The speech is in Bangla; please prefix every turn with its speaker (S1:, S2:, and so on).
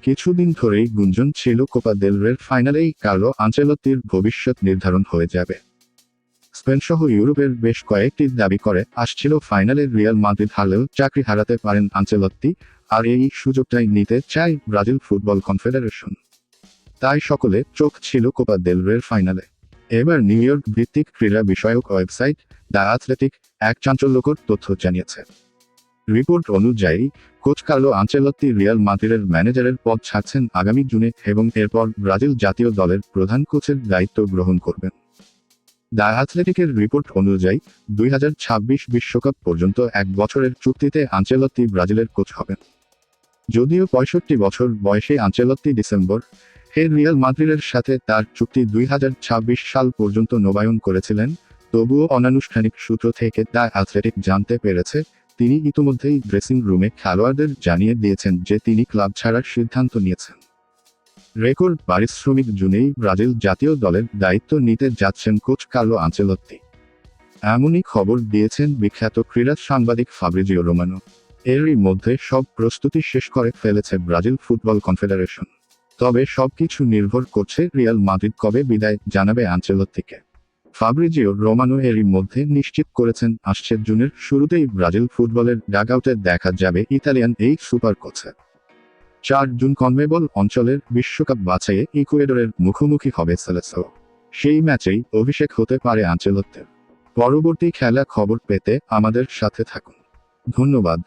S1: কিছুদিন ধরেই গুঞ্জন ছিল কোপা দেল রের ফাইনালেই কার্লো আনচেলত্তির ভবিষ্যৎ নির্ধারণ হয়ে যাবে। স্পেনসহ ইউরোপের বেশ কয়েকটি দাবি করে আসছিল ফাইনালে রিয়াল মাদ্রিদ হারলেও চাকরি হারাতে পারেন আনচেলত্তি, আর এই সুযোগটাই নিতে চায় ব্রাজিল ফুটবল কনফেডারেশন। তাই সকলে চোখ ছিল কোপা দেল রের ফাইনালে। এবার নিউ ইয়র্ক ভিত্তিক ক্রীড়া বিষয়ক ওয়েবসাইট দ্য অ্যাথলেটিক এক চাঞ্চল্যকর তথ্য জানিয়েছে। রিপোর্ট অনুযায়ী কোচ কার্লো আনচেলত্তি রিয়াল মাদ্রিদের ম্যানেজারের পদ ছাড়ছেন আগামী জুনে এবং এরপর ব্রাজিল জাতীয় দলের প্রধান কোচের দায়িত্ব গ্রহণ করবেন। দ্য অ্যাথলেটিকের রিপোর্ট অনুযায়ী 2026 বিশ্বকাপ পর্যন্ত 1 বছরের চুক্তিতে আনচেলত্তি ব্রাজিলের কোচ হবেন। যদিও 65 বছর বয়সে আনচেলত্তি ডিসেম্বর রিয়াল মাদ্রিদের সাথে তার চুক্তি 2026 সাল পর্যন্ত নবায়ন করেছিলেন, তবুও অনানুষ্ঠানিক সূত্র থেকে দ্য অ্যাথলেটিক জানতে পেরেছে তিনি ইতিমধ্যেই ড্রেসিং রুমে খেলোয়াড়দের জানিয়ে দিয়েছেন যে তিনি ক্লাব ছাড়ার সিদ্ধান্ত নিয়েছেন। রেকর্ড পারিশ্রমিক জুনেই ব্রাজিল জাতীয় দলের দায়িত্ব নিতে যাচ্ছেন কোচ কার্লো আনচেলত্তি। এমনই খবর দিয়েছেন বিখ্যাত ক্রীড়া সাংবাদিক ফাব্রিজিও রোমানো। এরই মধ্যে সব প্রস্তুতি শেষ করে ফেলেছে ব্রাজিল ফুটবল কনফেডারেশন। তবে সবকিছু নির্ভর করছে রিয়াল মাদ্রিদ কবে বিদায় জানাবে আনচেলত্তিকে। ফাব্রিজিও রোমানো এরই মধ্যে নিশ্চিত করেছেন আসছে জুনের শুরুতেই ব্রাজিল ফুটবলের ডাগআউটে দেখা যাবে ইতালিয়ান এই সুপার কোচে। 4 জুন কনমেবল অঞ্চলের বিশ্বকাপ বাছাইয়ে ইকুয়েডরের মুখোমুখি হবে সেলেসাও। সেই ম্যাচেই অভিষেক হতে পারে আনচেলত্তির। পরবর্তী খেলা খবর পেতে আমাদের সাথে থাকুন। ধন্যবাদ।